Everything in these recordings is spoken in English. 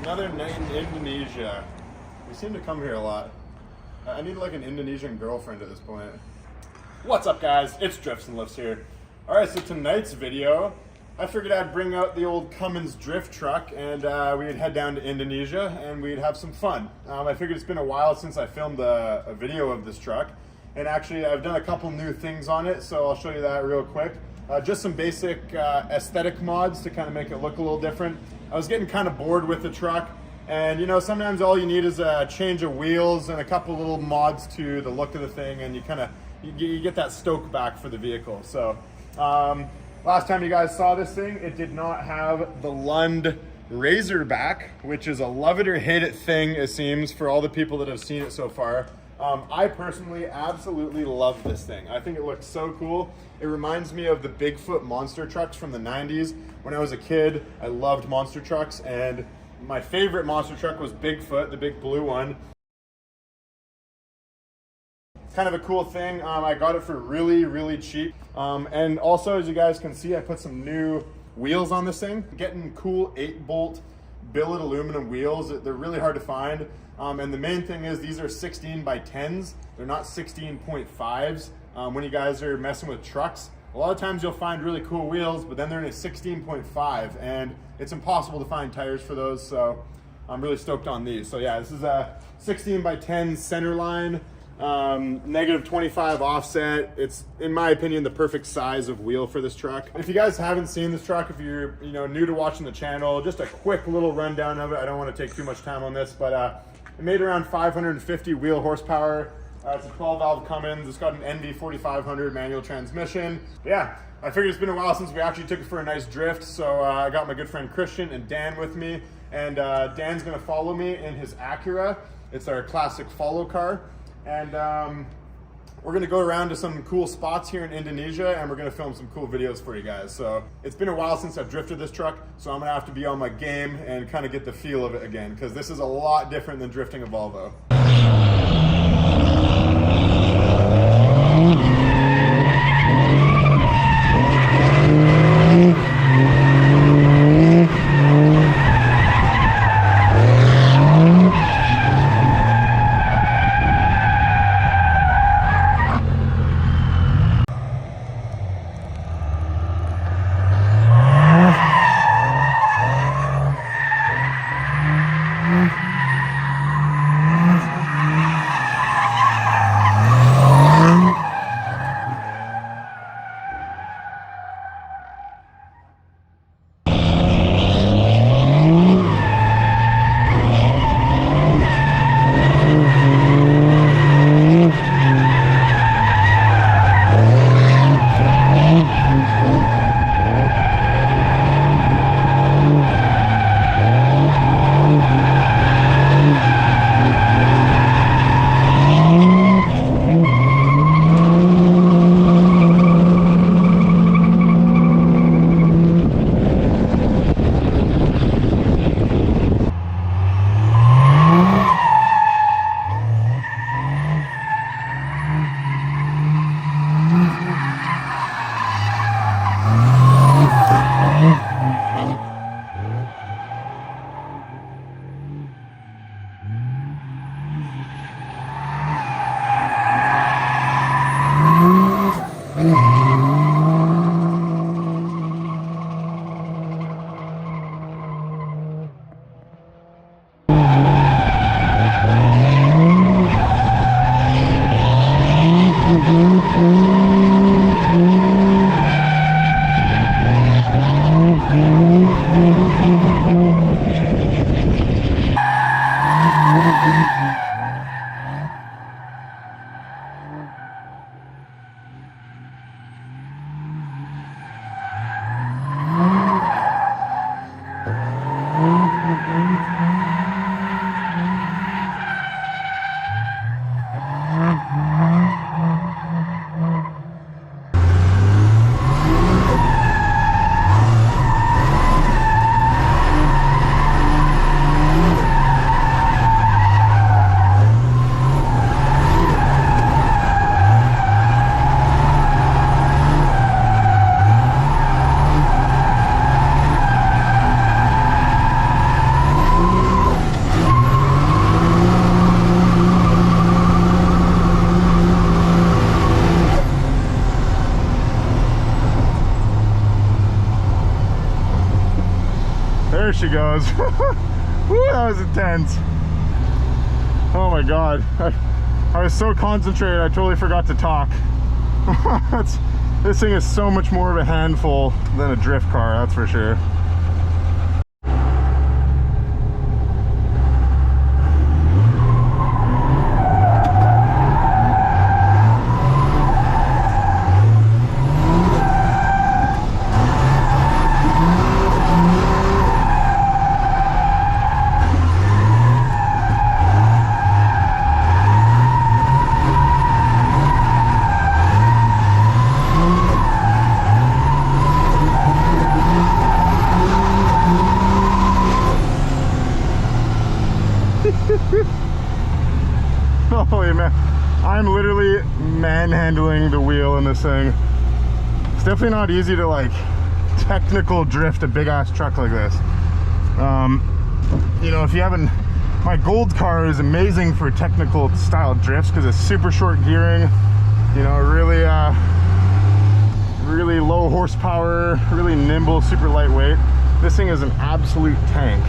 Another night in Indonesia. We seem to come here a lot. I need like an Indonesian girlfriend at this point. What's up, guys? It's Drifts and Lifts here. Alright, so tonight's video, I figured I'd bring out the old Cummins drift truck and we'd head down to Indonesia and we'd have some fun. I figured it's been a while since I filmed a video of this truck, and actually I've done a couple new things on it, so I'll show you that real quick. Just some basic aesthetic mods to kind of make it look a little different. I was getting kind of bored with the truck, and you know, sometimes all you need is a change of wheels and a couple little mods to the look of the thing, and you get that stoke back for the vehicle. So last time you guys saw this thing, it did not have the Lund Razorback, which is a love it or hate it thing, it seems, for all the people that have seen it so far. I personally absolutely love this thing. I think it looks so cool. It reminds me of the Bigfoot monster trucks from the 90s. When I was a kid, I loved monster trucks, and my favorite monster truck was Bigfoot, the big blue one. Kind of a cool thing. I got it for really, really cheap. And also, as you guys can see, I put some new wheels on this thing. Getting cool 8-bolt billet aluminum wheels. They're really hard to find. And the main thing is these are 16 by 10s. They're not 16.5s. When you guys are messing with trucks, a lot of times you'll find really cool wheels, but then they're in a 16.5, and it's impossible to find tires for those. So I'm really stoked on these. So yeah, this is a 16 by 10 center line, negative 25 offset. It's, in my opinion, the perfect size of wheel for this truck. If you guys haven't seen this truck, if you're new to watching the channel, just a quick little rundown of it. I don't want to take too much time on this, but it made around 550 wheel horsepower. It's a 12-valve Cummins. It's got an NV 4500 manual transmission. But yeah, I figured it's been a while since we actually took it for a nice drift, so I got my good friend Christian and Dan with me, and Dan's gonna follow me in his Acura. It's our classic follow car, and we're gonna go around to some cool spots here in Indonesia, and we're gonna film some cool videos for you guys. So it's been a while since I've drifted this truck, so I'm gonna have to be on my game and kind of get the feel of it again, because this is a lot different than drifting a Volvo. There she goes. Woo, that was intense. Oh my God. I was so concentrated, I totally forgot to talk. This thing is so much more of a handful than a drift car, that's for sure. Holy man, I'm literally manhandling the wheel in this thing. It's definitely not easy to like technical drift a big ass truck like this. You know, if you haven't, my gold car is amazing for technical style drifts because it's super short gearing, you know, really really low horsepower, really nimble, super lightweight. This thing is an absolute tank.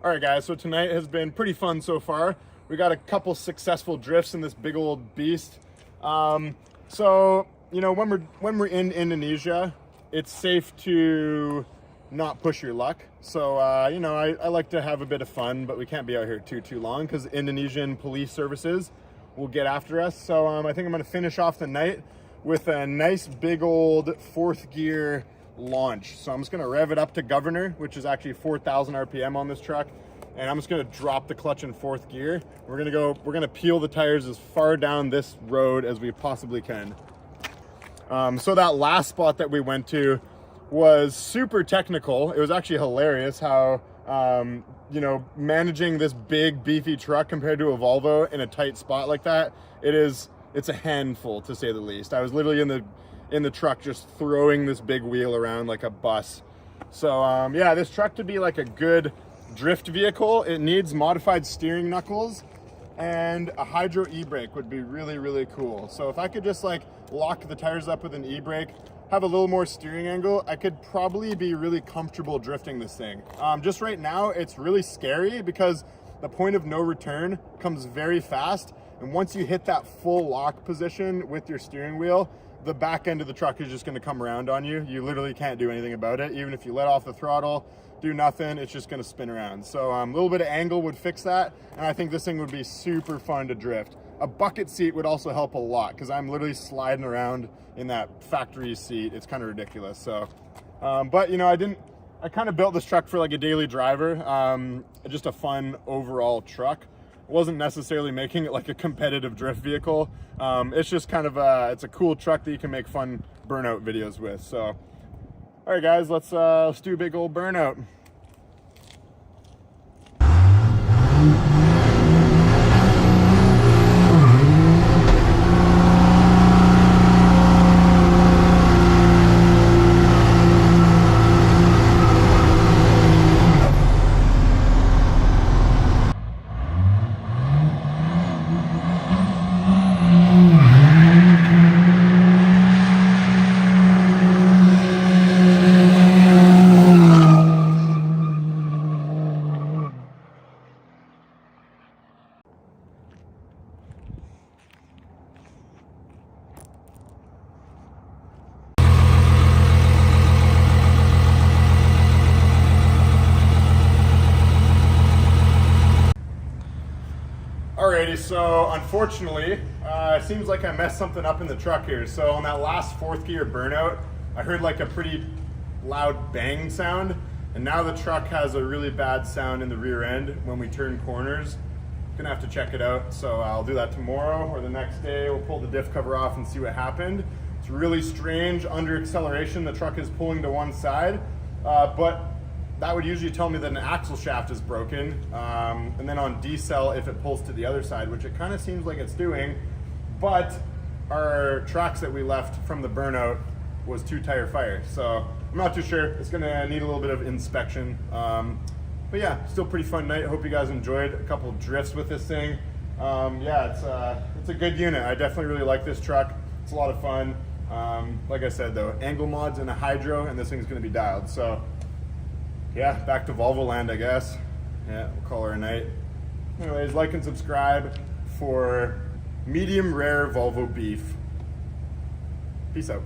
Alright guys, so tonight has been pretty fun so far. We got a couple successful drifts in this big old beast. So, you know, when we're in Indonesia, it's safe to not push your luck. So, you know, I like to have a bit of fun, but we can't be out here too long because Indonesian police services will get after us. So I think I'm going to finish off the night with a nice big old fourth gear launch. So I'm just going to rev it up to governor, which is actually 4,000 RPM on this truck. And I'm just going to drop the clutch in fourth gear. We're going to peel the tires as far down this road as we possibly can. So that last spot that we went to was super technical. It was actually hilarious how, you know, managing this big beefy truck compared to a Volvo in a tight spot like that, it's a handful to say the least. I was literally in the truck just throwing this big wheel around like a bus. So yeah, this truck to be like a good drift vehicle, it needs modified steering knuckles, and a hydro e-brake would be really cool. So if I could just like lock the tires up with an e-brake, have a little more steering angle, I could probably be really comfortable drifting this thing. Just right now, it's really scary because the point of no return comes very fast. And once you hit that full lock position with your steering wheel, the back end of the truck is just gonna come around on you. You literally can't do anything about it. Even if you let off the throttle, do nothing, it's just gonna spin around. So a little bit of angle would fix that. And I think this thing would be super fun to drift. a bucket seat would also help a lot because I'm literally sliding around in that factory seat. It's kind of ridiculous. So, but you know, I kind of built this truck for like a daily driver, just a fun overall truck. Wasn't necessarily making it like a competitive drift vehicle. It's just kind of it's a cool truck that you can make fun burnout videos with. So, all right guys, let's do a big old burnout. Alrighty, so unfortunately, it seems like I messed something up in the truck here. So on that last fourth gear burnout, I heard like a pretty loud bang sound, and now the truck has a really bad sound in the rear end when we turn corners. Gonna have to check it out, so I'll do that tomorrow or the next day. We'll pull the diff cover off and see what happened. It's really strange. Under acceleration, the truck is pulling to one side, but that would usually tell me that an axle shaft is broken. And then on decel, if it pulls to the other side, which it kind of seems like it's doing, but our tracks that we left from the burnout was 2 tire fire. So I'm not too sure. It's gonna need a little bit of inspection. But yeah, still pretty fun night. Hope you guys enjoyed a couple of drifts with this thing. Yeah, it's a good unit. I definitely really like this truck. It's a lot of fun. Like I said though, angle mods and a hydro, and this thing's gonna be dialed. So yeah, back to Volvo land, I guess. Yeah, we'll call her a night. Anyways, like and subscribe for medium rare Volvo beef. Peace out.